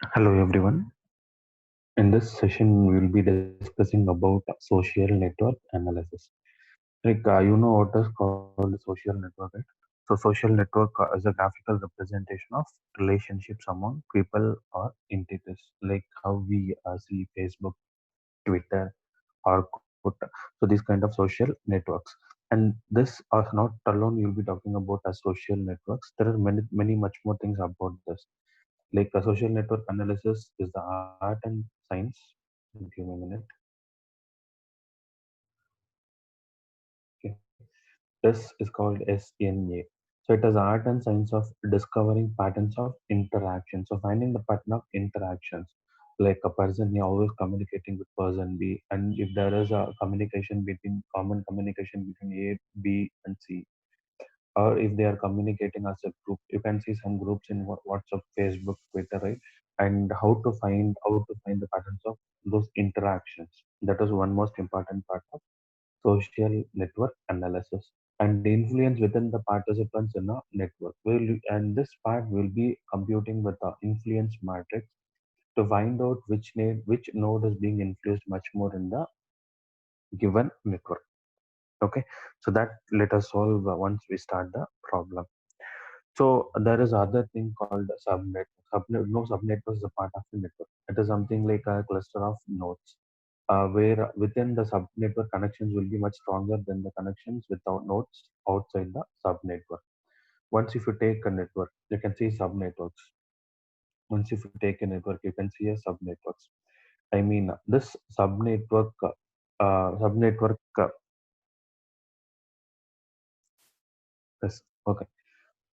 Hello everyone. In this session, we will be discussing about social network analysis. You know what is called social network, right? So social network is a graphical representation of relationships among people or entities, like how we see Facebook, Twitter, Orkut. So these kind of social networks. And this are not alone. You'll be talking about as social networks. There are many much more things about this. Like a social network analysis is the art and science. Give me a minute. Okay. This is called SNA. So it is art and science of discovering patterns of interaction. So finding the pattern of interactions. Like a person A always communicating with person B, and if there is a communication between common communication between A, B, and C, or if they are communicating as a group, you can see some groups in WhatsApp, Facebook, Twitter, right? And how to find the patterns of those interactions. That is one most important part of social network analysis. And the influence within the participants in a network and this part will be computing with the influence matrix to find out which node is being influenced much more in the given network. Okay, so that let us solve once we start the problem. So there is other thing called subnet. Subnetwork is a part of the network. It is something like a cluster of nodes, where within the subnetwork connections will be much stronger than the connections without nodes outside the subnetwork. Once if you take a network, you can see subnetworks. Once if you take a network, you can see a subnetworks. I mean, this subnetwork is okay.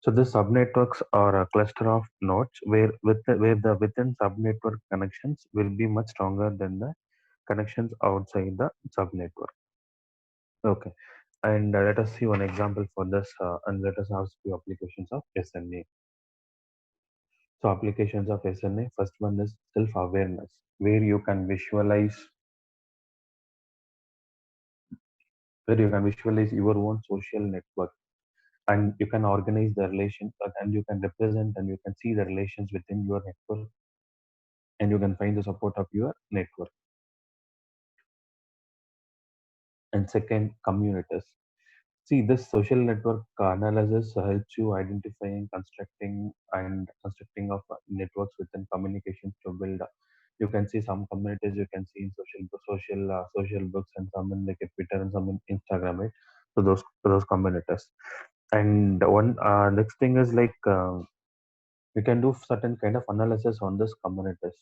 So the subnetworks are a cluster of nodes where the within subnetwork connections will be much stronger than the connections outside the subnetwork. Okay, and let us see one example for this, and let us have few applications of SNA. So applications of SNA, first one is self-awareness, where you can visualize your own social network, and you can organize the relations, and you can represent and you can see the relations within your network, and you can find the support of your network. And second, communities. See, this social network analysis helps you identifying, constructing of networks within communications to build. You can see some communities you can see in social books, and some in like a Twitter and some in Instagram, right? So those communities. And one next thing is like you can do certain kind of analysis on this communities.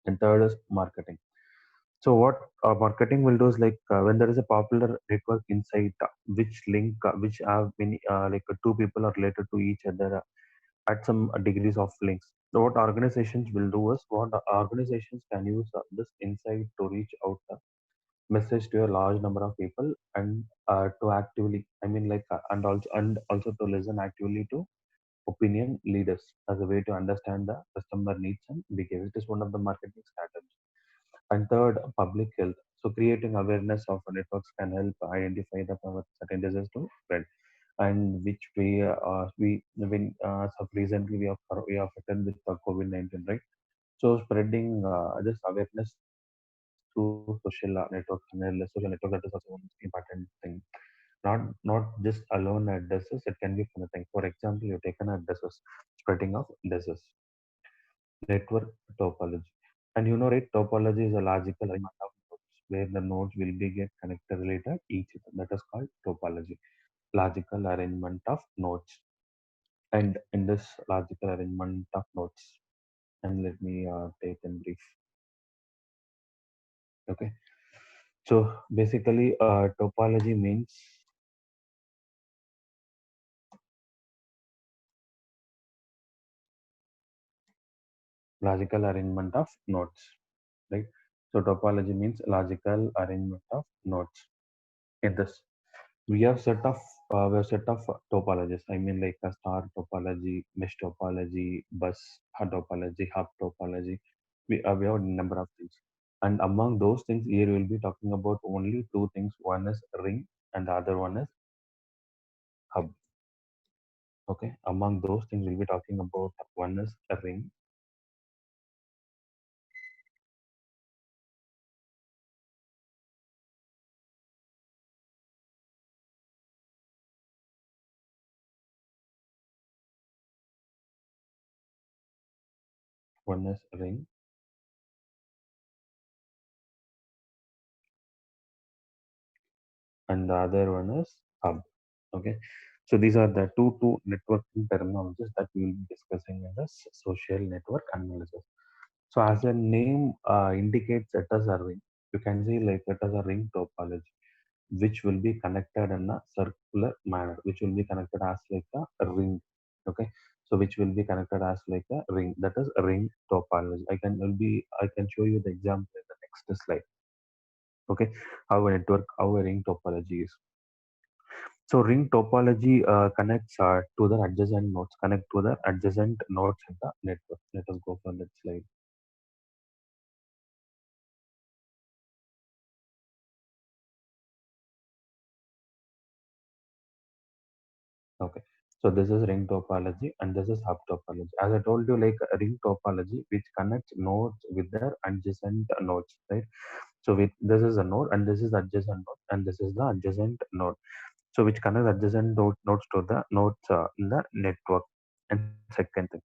And third is marketing. So what marketing will do is like when there is a popular network inside which have many two people are related to each other at some degrees of links. So what organizations will do is what organizations can use this insight to reach out message to a large number of people, and to actively, I mean and also to listen actively to opinion leaders as a way to understand the customer needs and behavior. It is one of the marketing strategies. And third, public health. So creating awareness of networks can help identify the certain diseases to spread, and which we when so recently we are affected with the COVID-19, right? So spreading this awareness through social network, that is also one important thing. Not just alone addresses, it can be for nothing. For example, you take an addresses, spreading of disease, network topology. And you know, right, topology is a logical arrangement of nodes where the nodes will be get connected related each other. That is called topology, logical arrangement of nodes. And in this logical arrangement of nodes, and let me take in brief. Okay, so basically, topology means logical arrangement of nodes, right? So topology means logical arrangement of nodes. In this, we have set of topologies. I mean, like a star topology, mesh topology, bus topology, hub topology. We have a number of things, and among those things, here we'll be talking about only two things. One is ring, and the other one is hub. Okay, among those things, we'll be talking about one is a ring, one is ring, and the other one is hub. Okay, so these are the two networking terminologies that we will be discussing in this social network analysis. So as the name indicates, it is a ring. You can see like it is a ring topology, which will be connected in a circular manner, which will be connected as like a ring. Okay, so which will be connected as like a ring. That is a ring topology. I can show you the example in the next slide. Okay, how a ring topology is. So ring topology connects to the adjacent nodes, connect to the adjacent nodes in the network. Let us go for that slide. Okay. So this is ring topology and this is hub topology. As I told you, like a ring topology which connects nodes with their adjacent nodes, right? So with this is a node and this is adjacent node and this is the adjacent node. So which connects adjacent nodes to the nodes in the network. And second thing,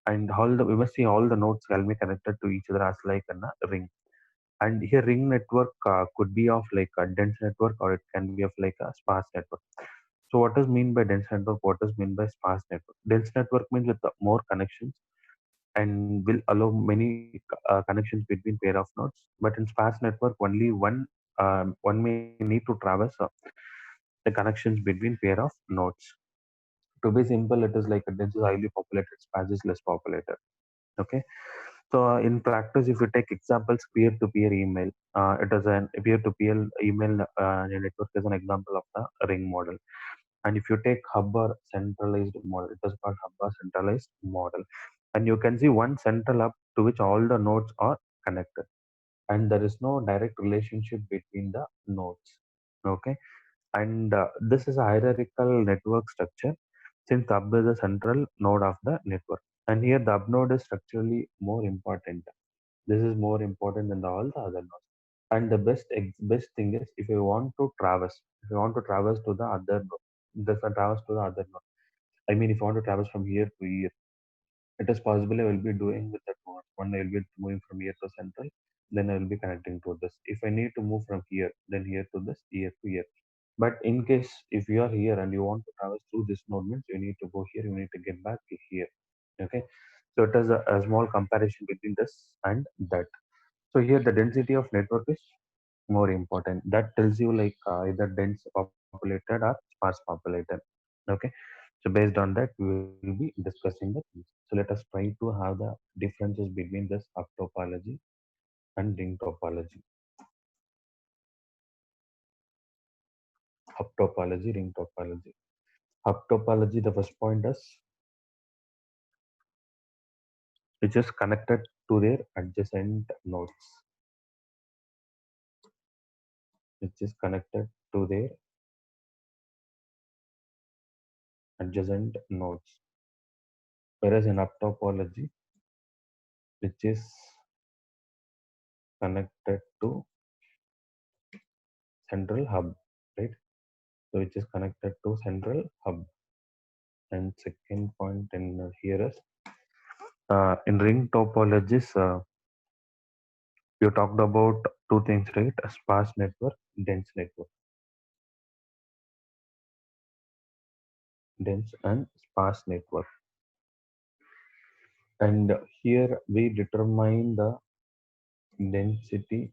and all the we must see all the nodes can be connected to each other as like in a ring. And here ring network could be of like a dense network or it can be of like a sparse network. So what is mean by dense network? What is mean by sparse network? Dense network means with the more connections and will allow many connections between pair of nodes. But in sparse network, only one may need to traverse the connections between pair of nodes. To be simple, it is like a dense is highly populated, sparse is less populated. Okay. So in practice, if you take examples, peer-to-peer email, it is an peer-to-peer email network is an example of the ring model. And if you take hub or centralized model, it is called hub or centralized model. And you can see one central hub to which all the nodes are connected. And there is no direct relationship between the nodes. Okay. And this is a hierarchical network structure since the hub is the central node of the network. And here the hub node is structurally more important. This is more important than all the other nodes. And the best thing is if you want to traverse to the other node, this one traverse to the other node. I mean, if you want to traverse from here to here, it is possible I will be doing with that node. One, I will be moving from here to central, then I will be connecting to this. If I need to move from here, then here to this, here to here. But in case if you are here and you want to traverse through this node, means you need to go here, you need to get back to here. Okay. So it is a small comparison between this and that. So here the density of network is more important. That tells you like either dense populated or sparse populated. Okay. So based on that, we will be discussing the things. So let us try to have the differences between this hub topology and ring topology. Hub topology, ring topology. Hub topology, the first point is which is connected to their adjacent nodes, which is connected to their adjacent nodes. Whereas in hub topology, which is connected to central hub, right? So which is connected to central hub. And second point in here is in ring topologies, you talked about two things, right? A sparse network, dense network, dense and sparse network. And here we determine the density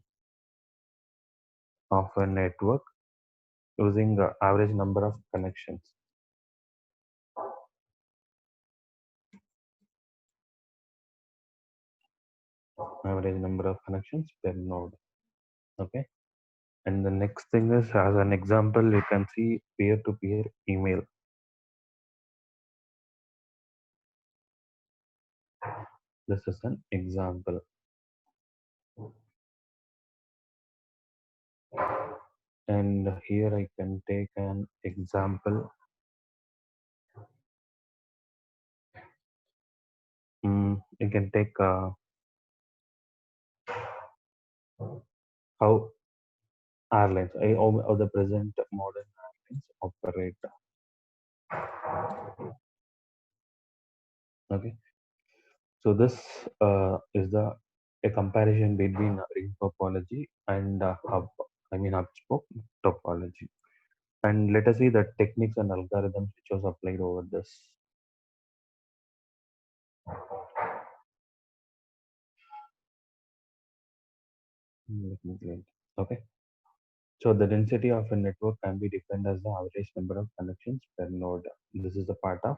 of a network using the average number of connections. Average number of connections per node. Okay. And the next thing is, as an example, you can see peer-to-peer email. This is an example. And here I can take an example. You can take how airlines, how the present modern airlines operate. Okay. So this is the a comparison between ring topology and hub spoke topology. And let us see the techniques and algorithms which was applied over this. Let me click. Okay. So the density of a network can be defined as the average number of connections per node. This is the part of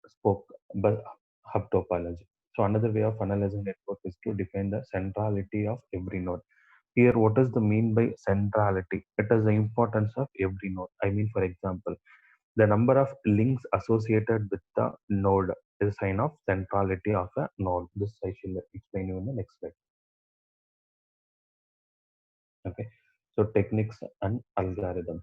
spoke but hub topology. So another way of analyzing network is to define the centrality of every node. Here, what is the mean by centrality? It is the importance of every node. I mean, for example, the number of links associated with the node is a sign of centrality of a node. This I shall explain you in the next slide. Okay. So techniques and algorithms.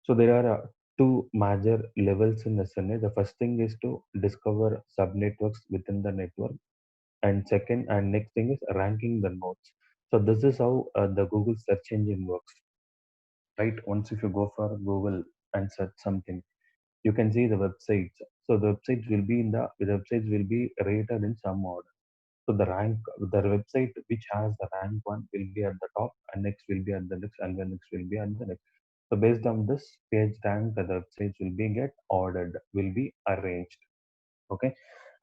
So there are two major levels in SNA. The first thing is to discover subnetworks within the network, and second and next thing is ranking the nodes. So this is how the Google search engine works, right? Once if you go for Google and search something, you can see the websites. So the websites will be rated in some order. So the website which has the rank one will be at the top, and next will be at the next, and the next will be at the next. So based on this page rank, the websites will be get ordered, will be arranged. Okay.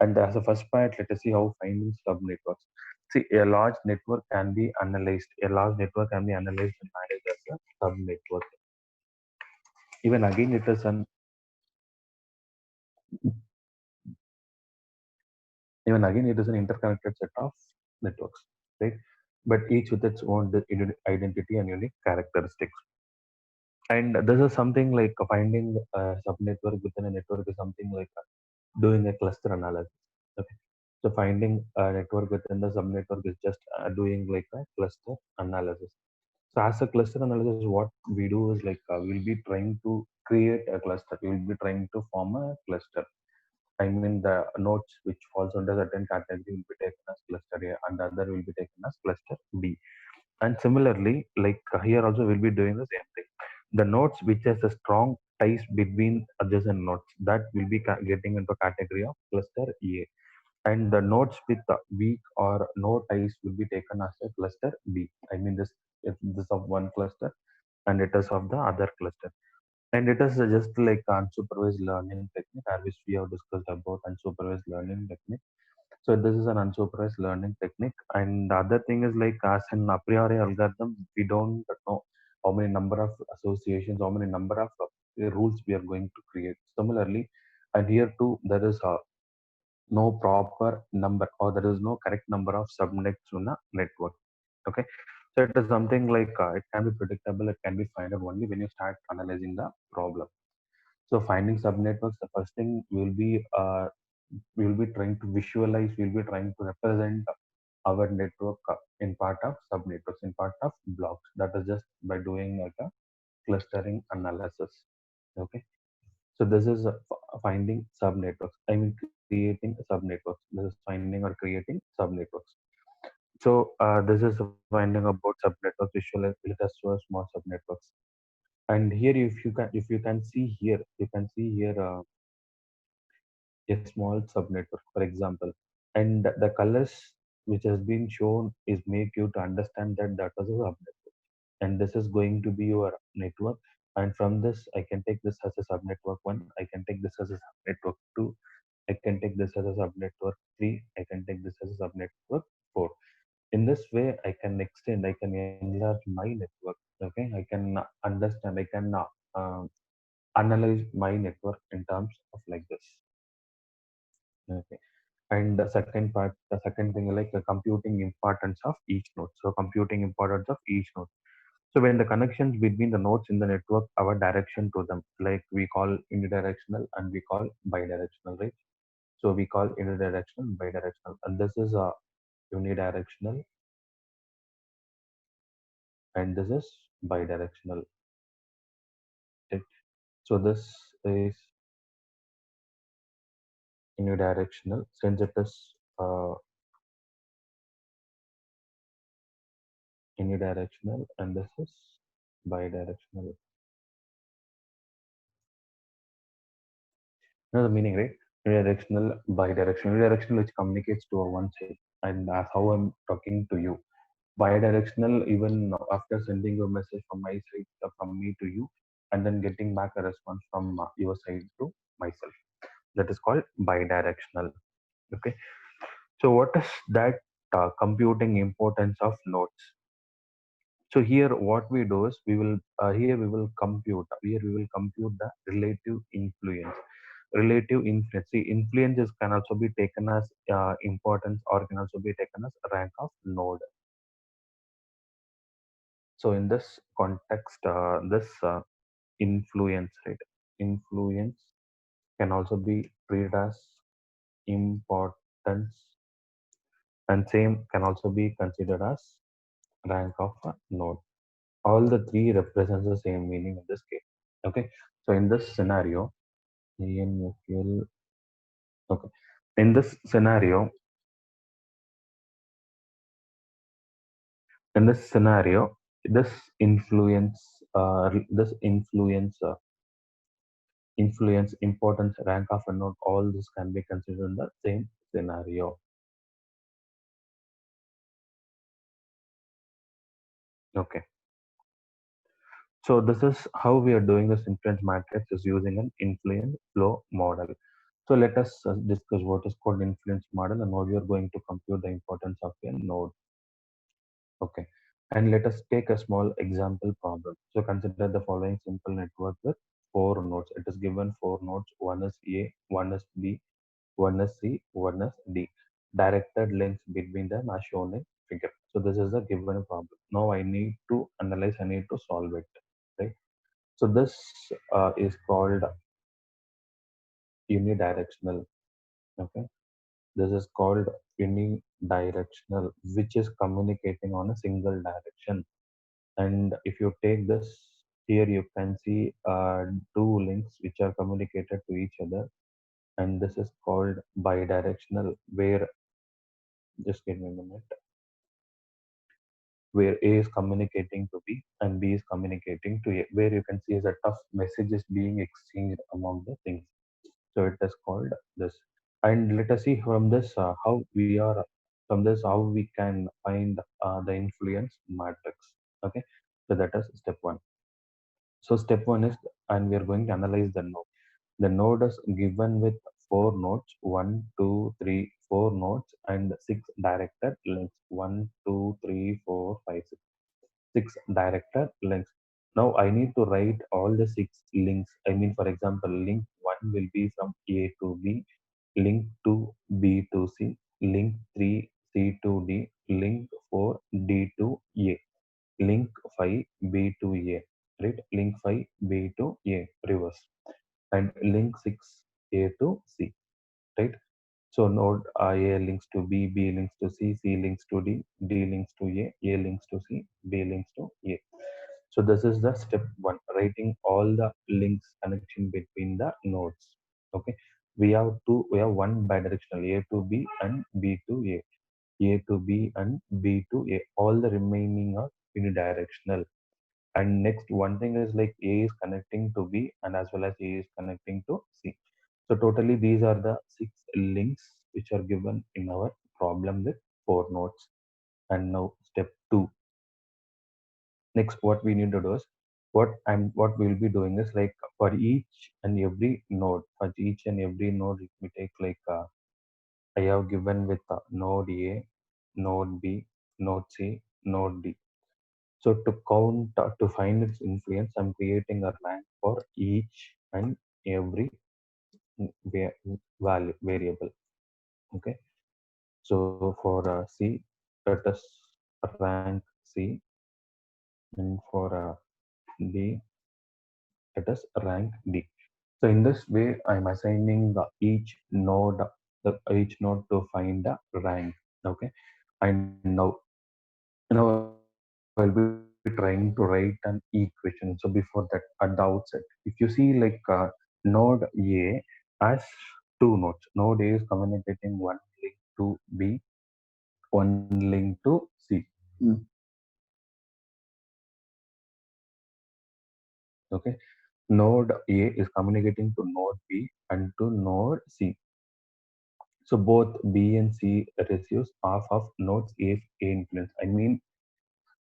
And as a first part, let us see how finding subnetworks. See, a large network can be analyzed. A large network can be analyzed and managed as a subnetwork. Even again, it is an even again it is an interconnected set of networks, right? But each with its own identity and unique characteristics. And this is something like finding a subnetwork within a network is something like doing a cluster analysis. Okay. So finding a network within the subnetwork is just doing like a cluster analysis. So as a cluster analysis, what we do is like we'll be trying to create a cluster. We will be trying to form a cluster. I mean, the nodes which falls under certain category will be taken as cluster A, and the other will be taken as cluster B. And similarly, like here also we'll be doing the same thing. The nodes which has a strong ties between adjacent nodes, that will be getting into category of cluster A. And the nodes with weak or no ties will be taken as a cluster B. I mean, this if this of one cluster and it is of the other cluster. And it is just like unsupervised learning technique, which we have discussed about unsupervised learning technique. So this is an unsupervised learning technique. And the other thing is like as an a priori algorithm, we don't know how many number of associations, how many number of rules we are going to create. Similarly, and here too, there is no proper number or there is no correct number of subnets in a network. Okay. So it is something like it can be predictable, it can be found out only when you start analyzing the problem. So finding subnetworks, the first thing we will be trying to visualize, we'll be trying to represent our network in part of subnetworks, in part of blocks. That is just by doing like a clustering analysis. Okay. So this is finding subnetworks. I mean creating subnetworks. This is finding or creating subnetworks. So this is finding about subnetworks. Visualize let us show small subnetworks. And here, if you can see here, you can see here. A small subnetwork, for example, and the colors which has been shown is make you to understand that that was a subnetwork, and this is going to be your network. And from this, I can take this as a subnetwork one. I can take this as a subnetwork two. I can take this as a subnetwork three. I can take this as a subnetwork four. In this way, I can extend. I can enlarge my network. Okay, I can understand. I can analyze my network in terms of like this. Okay. And the second part, the second thing like the computing importance of each node. So computing importance of each node. So when the connections between the nodes in the network, our direction to them, like we call unidirectional and we call bidirectional, right? So we call unidirectional, bidirectional, and this is a unidirectional, and this is bidirectional. Right? So this is unidirectional since it is unidirectional, and this is bidirectional. You know the meaning, right? Unidirectional, bidirectional. Unidirectional, which communicates to a one side, and that's how I'm talking to you. Bidirectional, even after sending a message from my side, from me to you, and then getting back a response from your side to myself. That is called bidirectional. Okay. So what is that computing importance of nodes? So here, what we do is we will compute here we will compute the relative influence. Relative influence. See, influences can also be taken as importance, or can also be taken as rank of node. So in this context, this influence, right? Influence can also be treated as importance, and same can also be considered as rank of a node. All the three represents the same meaning in this case. Okay. So in this scenario, ANFL, okay. In this scenario, in this scenario, this influence, importance, rank of a node, all this can be considered in the same scenario. Okay. So this is how we are doing this influence matrix is using an influence flow model. So let us discuss what is called influence model and how we are going to compute the importance of a node. Okay. And let us take a small example problem. So consider the following simple network with four nodes. It is given four nodes. One is A, one is B, one is C, one is D. Directed links between them are shown in figure. So this is a given problem. Now I need to analyze, I need to solve it. Right. So this is called unidirectional. Okay. This is called unidirectional, which is communicating on a single direction. And if you take this here, you can see two links which are communicated to each other. And this is called bidirectional, where, just give me a minute, where A is communicating to B and B is communicating to A, where you can see a set of messages being exchanged among the things. So it is called this. And let us see from this how we are, from this how we can find the influence matrix. Okay. So that is step one. So step one is, and we are going to analyze the node. The node is given with four nodes, one, two, three, four nodes, and six directed links. One, two, three, four, five, six. Six directed links. Now I need to write all the six links. I mean, for example, link one will be from A to B, link two B to C, link three C to D, link four D to A, link 5 B to A, right? Link 5 B to A, reverse, and link 6 A to C, right? So node A links to B, B links to C, C links to D, D links to A links to C, B links to A. So this is the step one, writing all the links connection between the nodes. Okay, we have one bidirectional, A to B and B to A to B and B to A. All the remaining are unidirectional. And next one thing is like A is connecting to B and as well as A is connecting to C. So totally these are the six links which are given in our problem with four nodes. And now step two. Next, what we need to do is what we'll be doing is like for each and every node, for each and every node, if we take like I have given with node A, node B, node C, node D. So to count to find its influence, I'm creating a rank for each and every value variable. Okay. So for C, let us rank C, and for D, let us rank D. So in this way, I'm assigning each node to find the rank. Okay, and now I'll be trying to write an equation. So before that, at the outset, if you see like node A has two nodes. Node A is communicating one link to B, one link to C. Mm. Okay. Node A is communicating to node B and to node C. So both B and C receives half of nodes A's A influence. I mean,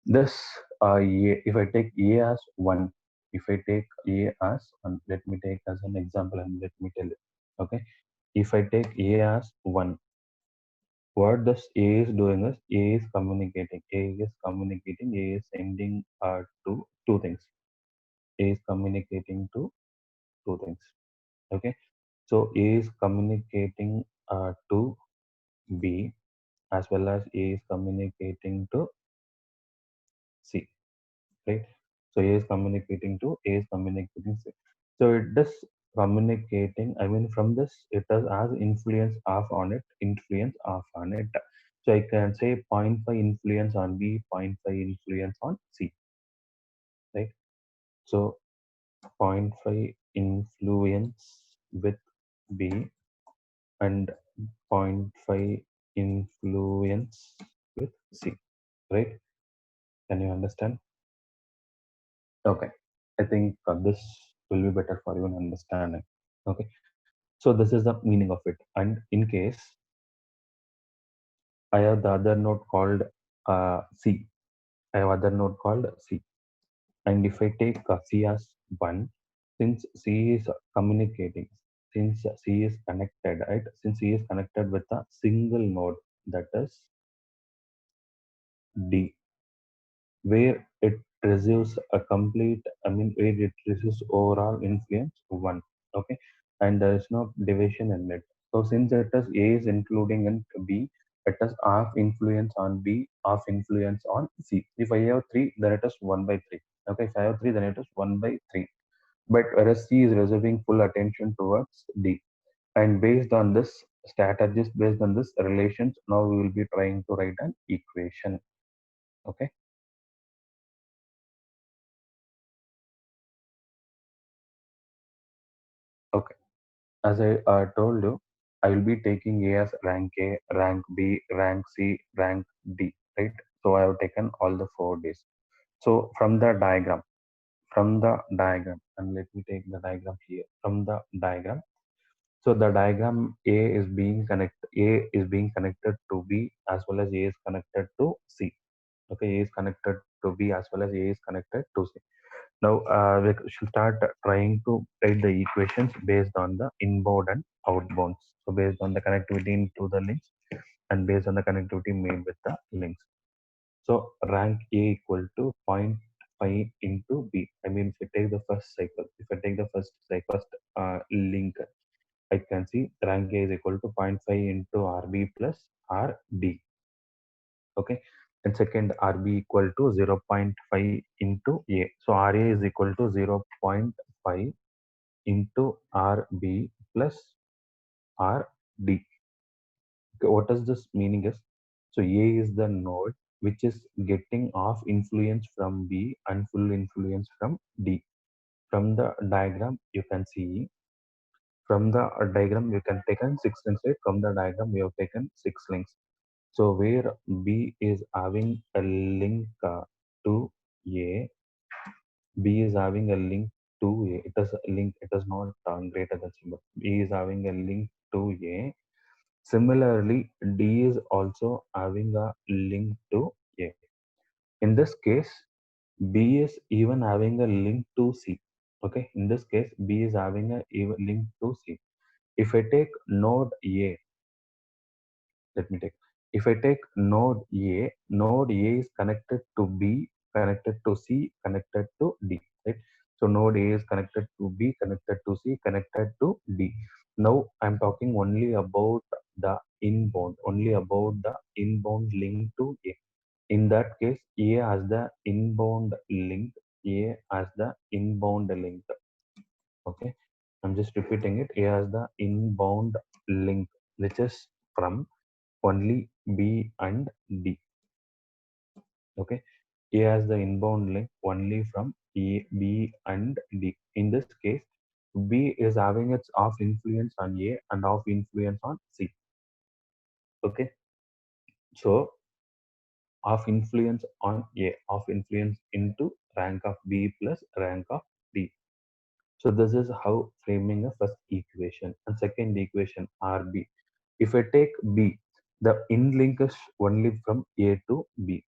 this A, if I take A as one, if I take A as one, let me take as an example and let me tell it. Okay. If I take A as one, what this A is doing is A is communicating. A is communicating. A is sending to two things. A is communicating to two things. Okay. So A is communicating to B as well as A is communicating to C, right? So A is communicating to A is communicating C. So it does communicating. I mean, from this, it does has influence off on it, influence off on it. So I can say zero point 0.5 influence on B, zero point 0.5 influence on C, right? So zero point 0.5 influence with B and zero point 0.5 influence with C, right? Can you understand? Okay. I think this will be better for you in understanding. Okay. So this is the meaning of it. And in case I have the other node called C, I have other node called C. And if I take C as one, since C is communicating, since C is connected, right? Since C is connected with a single node, that is D, where it receives a complete, I mean, where it receives overall influence one. Okay. And there is no division in it. So since it is A is including in B, it is half influence on B, half influence on C. If I have three, then it is 1/3. Okay. If I have three, then it is 1/3. But whereas C is reserving full attention towards D. And based on this strategies, based on this relations, now we will be trying to write an equation. Okay. Okay. As I told you, I will be taking A as rank A, rank B, rank C, rank D, right? So I have taken all the 4 days. So and let me take the diagram here. From the diagram, so the diagram A is being connected to B as well as A is connected to C. Okay, A is connected to B as well as A is connected to C. Now we should start trying to write the equations based on the inbound and outbounds. So based on the connectivity into the links and based on the connectivity made with the links. So rank A equal to zero point 0.5 into B. I mean, if I take the first cycle, if I take the first link, I can see rank A is equal to zero point 0.5 into RB plus RD. Okay. And second RB equal to 0.5 into A. So RA is equal to 0.5 into RB plus RD. Okay, what does this meaning is? So A is the node which is getting off influence from B and full influence from D. From the diagram, you can see from the diagram you can take in six links. Right? From the diagram, we have taken six links. So where B is having a link to A, B is having a link to A. It is a link. It is not greater than symbol. B is having a link to A. Similarly, D is also having a link to A. In this case, B is even having a link to C. Okay. In this case, B is having a even link to C. If I take node A, let me take. If I take node A is connected to B, connected to C, connected to D. Right. So node A is connected to B, connected to C, connected to D. Now I'm talking only about the inbound link to A. In that case, A has the inbound link. A has the inbound link. Okay. I'm just repeating it. A has the inbound link, which is from only B and D. Okay. A has the inbound link only from A, B and D. In this case, B is having its off influence on A and off influence on C. Okay. So off influence on A, off influence into rank of B plus rank of D. So this is how framing a first equation. And second equation, RB. If I take B, the in link is only from A to B.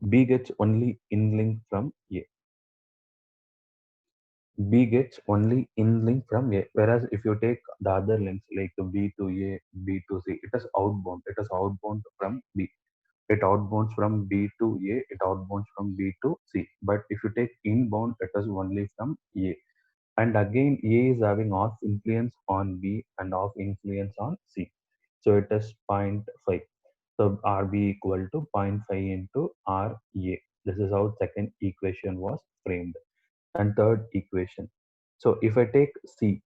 B gets only in link from A. B gets only in link from A. Whereas if you take the other links like B to A, B to C, it is outbound. It is outbound from B. It outbounds from B to A. It outbounds from B to C. But if you take inbound, it is only from A. And again, A is having off influence on B and off influence on C. So it is zero point 0.5. So RB equal to zero point 0.5 into RA. This is how second equation was framed. And third equation. So if I take C,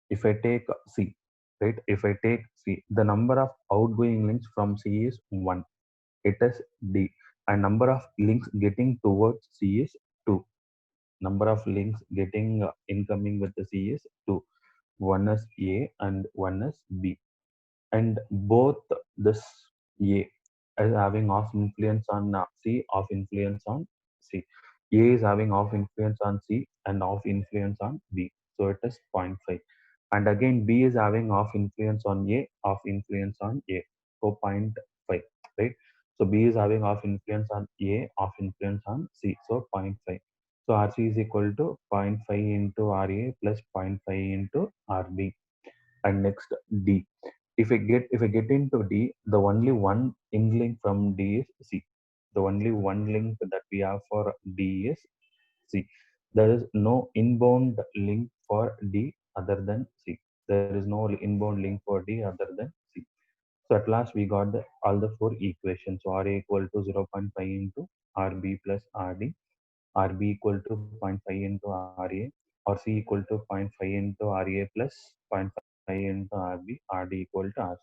if I take C, right? If I take C, the number of outgoing links from C is 1. It is D. And number of links getting towards C is 2. Number of links getting incoming with the C is 2. One is A and one is B. And both this A is having off influence on C, off influence on C. A is having off influence on C and off influence on B. So it is zero point 0.5. And again, B is having off influence on A, off influence on A. So zero point 0.5, right? So B is having off influence on A, off influence on C. So zero point 0.5. So RC is equal to zero point 0.5 into RA plus zero point 0.5 into RB. And next D. If I get into D, the only one in link from D is C. The only one link that we have for D is C. There is no inbound link for D other than C. There is no inbound link for D other than C. So at last we got all the four equations. So RA equal to 0.5 into RB plus RD, RB equal to zero point 0.5 into RA, or C equal to zero point 0.5 into RA plus zero point 0.5 into RB, RD equal to R.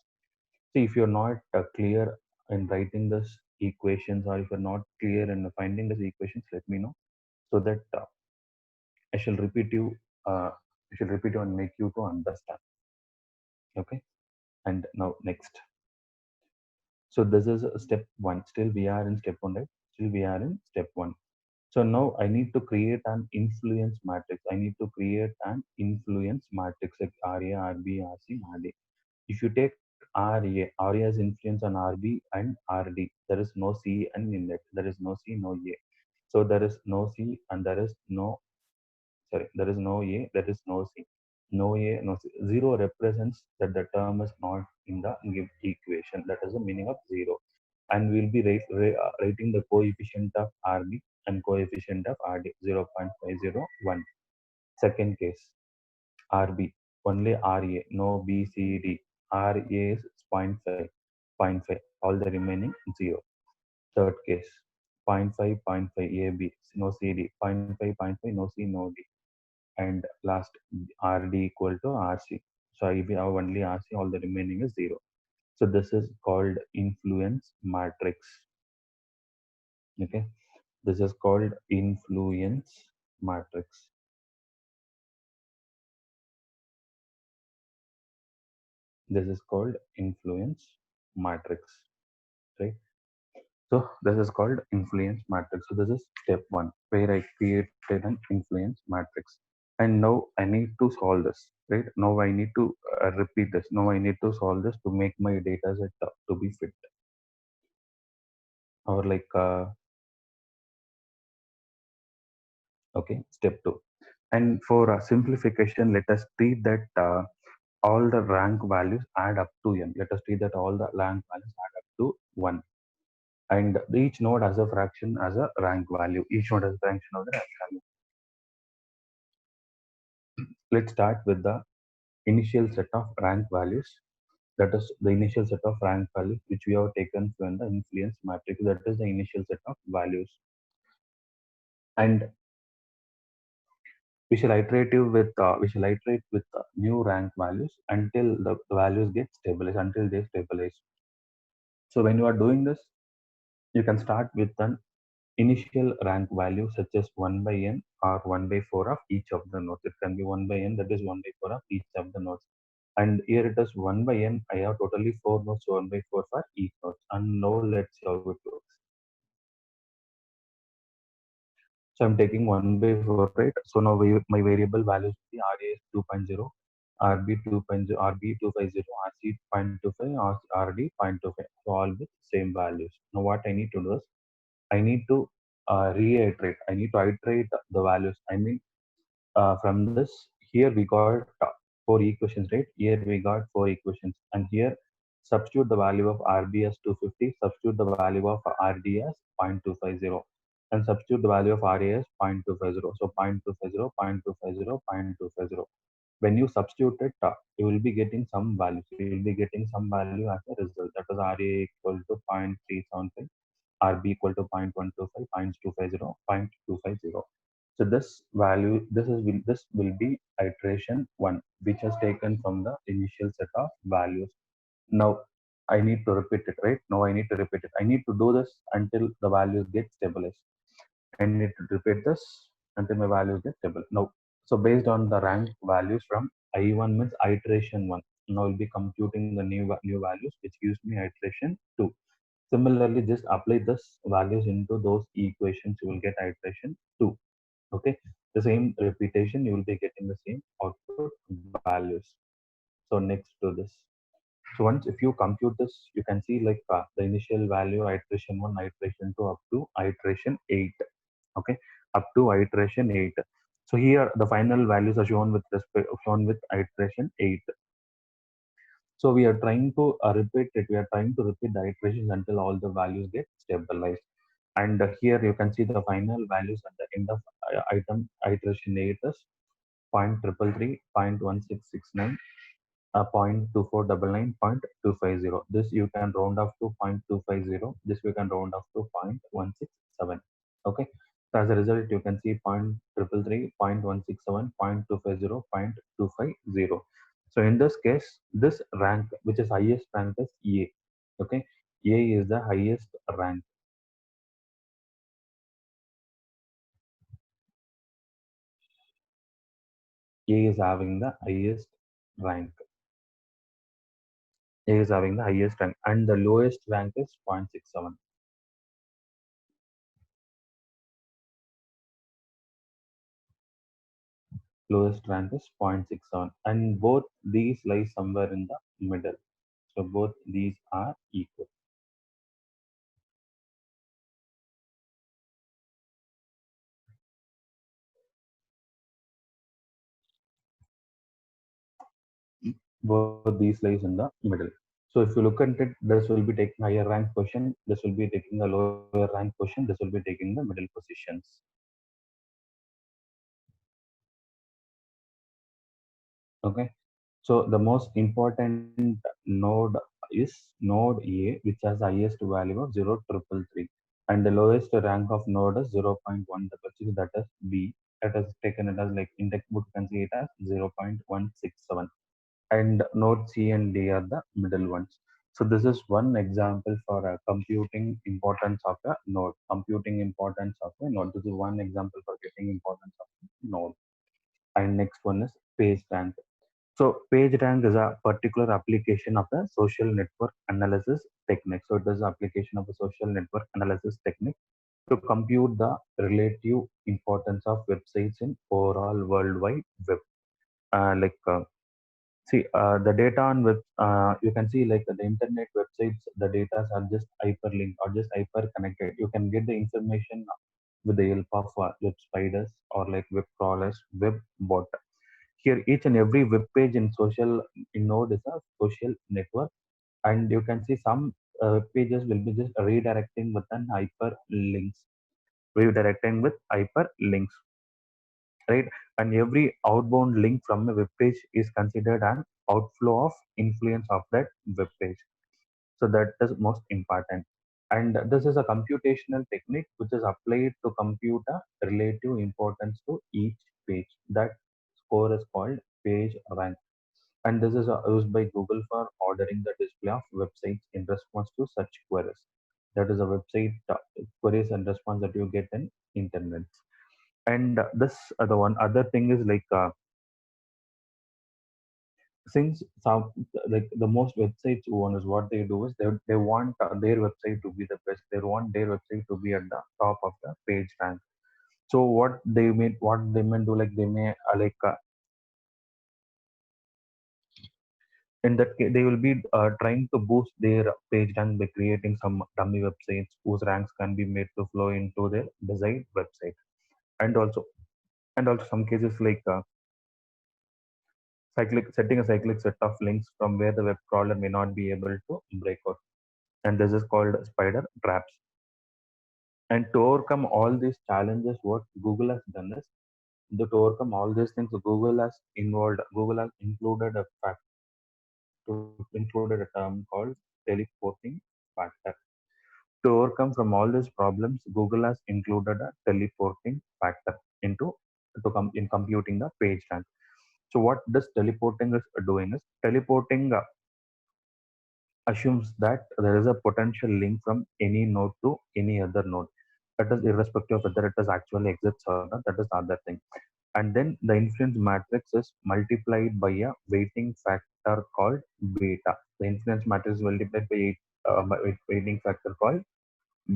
See, if you're not clear in writing this equations, or if you're not clear in finding these equations, let me know so that I shall repeat you. I shall repeat you and make you to understand. Okay. And now next. So this is step one. Still we are in step one, right? Still we are in step one. So now I need to create an influence matrix. I need to create an influence matrix like RA, RB, RC, RD. If you take RA has influence on RB and RD. There is no C and in it. There is no C, no A. So there is no C and there is no, sorry, there is no A, there is no C. No A, no C. Zero represents that the term is not in the equation. That is the meaning of zero. And we'll be writing the coefficient of RB and coefficient of RD 0.501. Second case, RB, only RA, no B, C, D. RA is zero point 0.5, zero point 0.5, all the remaining 0. Third case, zero point 0.5, zero point 0.5, AB, no CD, zero point 0.5, zero point 0.5, no C, no D. And last, RD equal to RC. So if we have only RC, all the remaining is 0. So this is called influence matrix. Okay. This is called influence matrix. This is called influence matrix, right? So this is called influence matrix. So this is step one where I created an influence matrix. And now I need to solve this, right? Now I need to repeat this. Now I need to solve this to make my data set to be fit. Or like, okay, step two. And for simplification, let us treat that all the rank values add up to n. Let us treat that all the rank values add up to 1. And each node has a fraction as a rank value. Each node has a fraction of the rank value. Let's start with the initial set of rank values. That is the initial set of rank values which we have taken from the influence matrix. That is the initial set of values. And we shall iterate with new rank values until the values get stabilized, until they stabilize. So when you are doing this, you can start with an initial rank value such as 1 by n or 1 by 4 of each of the nodes. It can be 1 by n, that is 1 by 4 of each of the nodes. And here it is 1 by n. I have totally 4 nodes, so 1 by 4 for each node. And now let's see how it works. So I'm taking 1 by 4, right? So now my variable values will be RA 2.0, RB 2.0, RB 250, RC 0.25, RD 0.25. So all with same values. Now what I need to do is I need to reiterate. I need to iterate the values. I mean, from this, here we got four equations, right? Here we got four equations, and here substitute the value of RB as 250, substitute the value of RD as 0.250, and substitute the value of RA as 0.250. So 0.250, 0.250, 0.250. When you substitute it, you will be getting some values. You will be getting some value as a result. That is RA equal to 0.375, RB equal to 0.125, 0.250, 0.250. So this will be iteration one, which has taken from the initial set of values. Now I need to repeat it, right? Now I need to repeat it. I need to do this until the values get stabilized. I need to repeat this until my values get stable. Now, so based on the rank values from I1 means iteration one. Now I'll be computing the new values, which gives me iteration two. Similarly, just apply this values into those equations. You will get iteration two. Okay, the same repetition, you will be getting the same output values. So next to this, so once if you compute this, you can see like the initial value iteration 1, iteration 2, up to iteration 8. Okay, up to iteration 8. So here the final values are shown with iteration 8. So we are trying to repeat it. We are trying to repeat the iterations until all the values get stabilized. And here you can see the final values at the end of item iteration 8 is 0.333, 0.1669, 0.2499, 0.250. This you can round off to 0.250. This we can round off to 0.167. Okay. So as a result, you can see 0.333, 0.167, 0.250, 0.250. So in this case, this rank, which is highest rank, is A. Okay. A is the highest rank. A is having the highest rank. A is having the highest rank, and the lowest rank is 0.67. Lowest rank is 0.67, and both these lie somewhere in the middle. So both these are equal. Both these lies in the middle. So if you look at it, this will be taking higher rank question, this will be taking a lower rank question, this will be taking the middle positions. Okay. So the most important node is node A, which has the highest value of 0.333, and the lowest rank of node is 0.1, that is B. That is taken it as like in textbook you can see it as 0.167, and node C and D are the middle ones. So this is one example for computing importance of a node. Computing importance of a node. This is one example for getting importance of a node. And next one is page rank. So PageRank is a particular application of a social network analysis technique. So it is application of a social network analysis technique to compute the relative importance of websites in overall worldwide web. Like see the data on web, you can see like the internet websites, the data are just hyperlinked or just hyper connected. You can get the information with the help of web spiders or like web crawlers, web bot. Here each and every web page in social in node is a social network, and you can see some web pages will be just redirecting with an hyperlinks, redirecting with hyperlinks, right? And every outbound link from a web page is considered an outflow of influence of that web page. So that is most important. And this is a computational technique which is applied to compute a relative importance to each page. That score is called page rank. And this is used by Google for ordering the display of websites in response to such queries. That is a website queries and response that you get in internet. And this the one other thing is like since some like the most websites owners, what they do is they want their website to be the best. They want their website to be at the top of the page rank. So what they may do, like they may in that case they will be trying to boost their page rank by creating some dummy websites whose ranks can be made to flow into their desired website. And also some cases setting a cyclic set of links from where the web crawler may not be able to break out, and this is called spider traps. And to overcome all these challenges, what Google has done is, to overcome all these things, Google has included included a term called teleporting factor. To overcome from all these problems, Google has included a teleporting factor into to come in computing the page rank. So what this teleporting is doing is teleporting assumes that there is a potential link from any node to any other node. That is irrespective of whether it is actually exists or not. That is the other thing. And then the influence matrix is multiplied by a weighting factor called beta. The influence matrix is multiplied by weighting factor called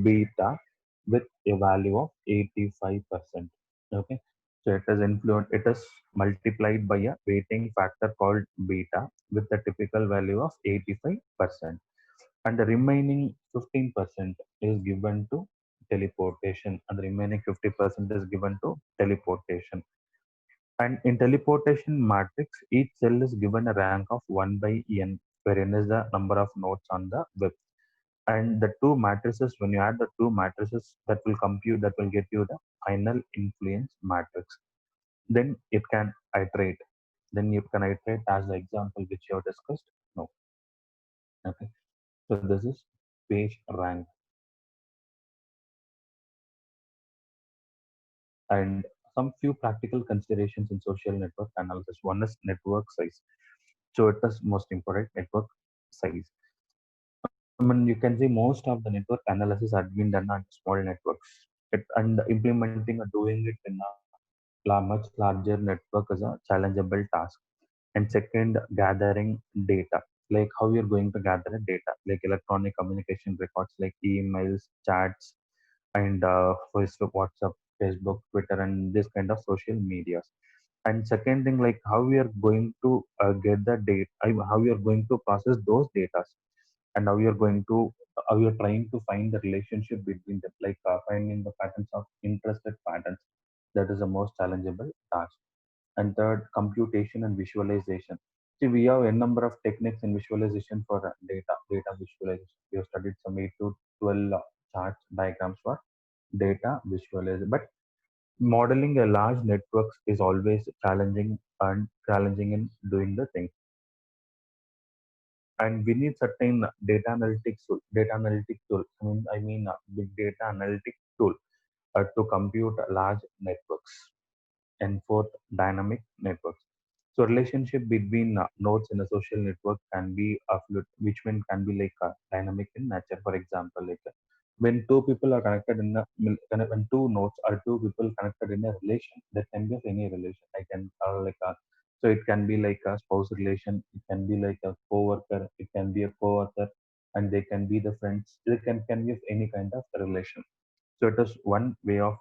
beta with a value of 85%. Okay. So it is multiplied by a weighting factor called beta with a typical value of 85%. And the remaining 15% is given to teleportation, and the remaining 50% is given to teleportation. And in teleportation matrix, each cell is given a rank of 1 by n, where n is the number of nodes on the web. And the two matrices, when you add the two matrices, that will get you the final influence matrix. Then it can iterate. Then you can iterate as the example which you have discussed. No. Okay. So this is page rank. And some few practical considerations in social network analysis. One is network size. So it is most important, network size. I mean, you can see most of the network analysis had been done on small networks. And implementing or doing it in a much larger network is a challengeable task. And second, gathering data, like how you're going to gather data, like electronic communication records, like emails, chats, and Facebook, WhatsApp, Facebook, Twitter, and this kind of social medias. And second thing, like how we are going to get the data, how we are going to process those data, and how you're going to how you're trying to find the relationship between them, like finding the patterns of interested patterns. That is the most challengeable task. And third, computation and visualization. See, we have a number of techniques in visualization for data visualization. We have studied some 8 to 12 charts diagrams for data visualization. But modeling a large networks is always challenging in doing the thing. And we need certain data analytics tool. Big data analytics tool to compute large networks. And fourth, dynamic networks. So relationship between nodes in a social network can be fluid, which mean can be dynamic in nature. For example, when two people are connected when two nodes or two people connected in a relation, that can be of any relation. I can so it can be like a spouse relation, it can be like a co-worker, it can be a co-author, and they can be the friends. They can be of any kind of relation. So it is one way of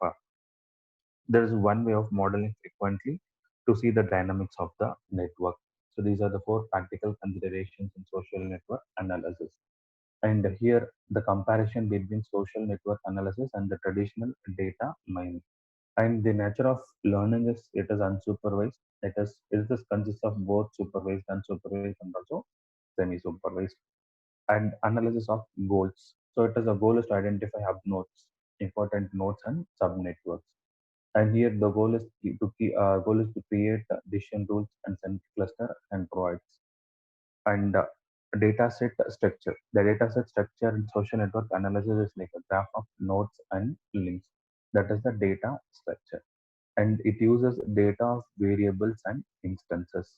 there is one way of modeling frequently to see the dynamics of the network. So these are the four practical considerations in social network analysis. And here the comparison between social network analysis and the traditional data mining. And the nature of learning is it is unsupervised. It is consists of both supervised and supervised and also semi-supervised. And analysis of goals. So it is a goal is to identify hub nodes, important nodes and sub networks. And here the goal is to create decision rules and send cluster and provides. And data set structure. The data set structure in social network analysis is like a graph of nodes and links. That is the data structure. And it uses data of variables and instances,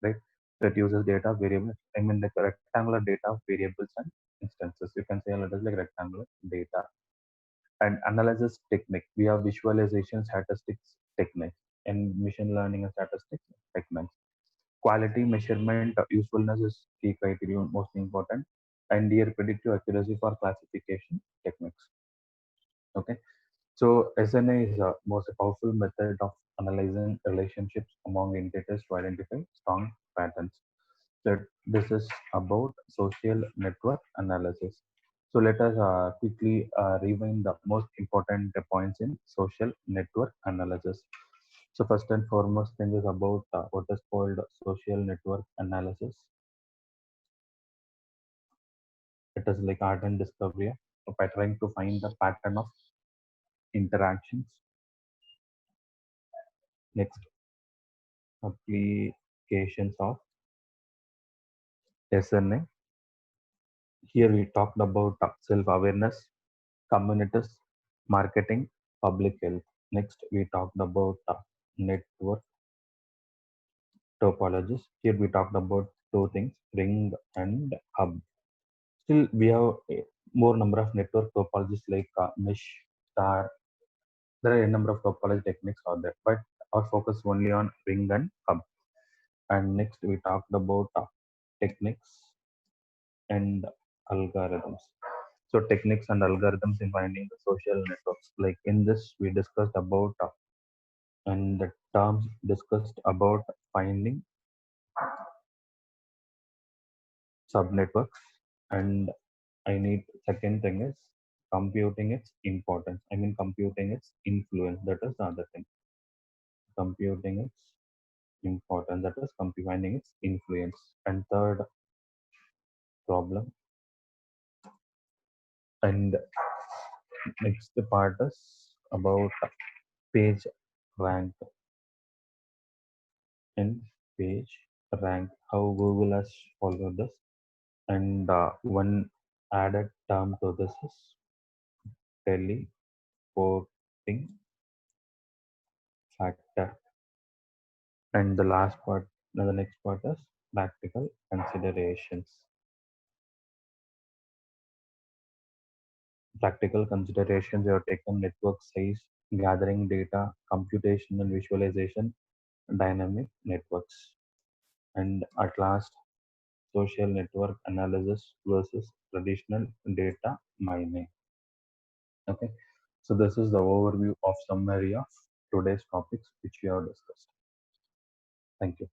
right? That uses data variables. Like a rectangular data of variables and instances. You can say it is like rectangular data. And analysis technique. We have visualization statistics techniques and machine learning and statistics techniques. Quality measurement usefulness is key criterion, most important, and near predictive accuracy for classification techniques. Okay, so SNA is a most powerful method of analyzing relationships among entities to identify strong patterns. So this is about social network analysis. So let us quickly rewind the most important points in social network analysis. So first and foremost thing is about what is called social network analysis. It is like art and discovery by trying to find the pattern of interactions. Next, applications of SNA. Here we talked about self-awareness, communities, marketing, public health. Next, we talked about network topologies. Here we talked about two things, ring and hub. Still, we have a more number of network topologies like mesh, star. There are a number of topology techniques out there, but our focus only on ring and hub. And next, we talked about techniques and algorithms. So techniques and algorithms in finding the social networks. Like in this, we discussed about and the terms discussed about finding subnetworks. And I need second thing is computing its importance. I mean computing its influence. That is the other thing. Computing its importance. That is finding its influence. And third problem. And next part is about page rank and page rank. How Google has followed this. And one added term to this is teleporting factor. And the last part, the next part is practical considerations. Practical considerations you have taken network size, gathering data, computation and visualization, dynamic networks. And at last, social network analysis versus traditional data mining. Okay, so this is the overview of summary of today's topics which we have discussed. Thank you.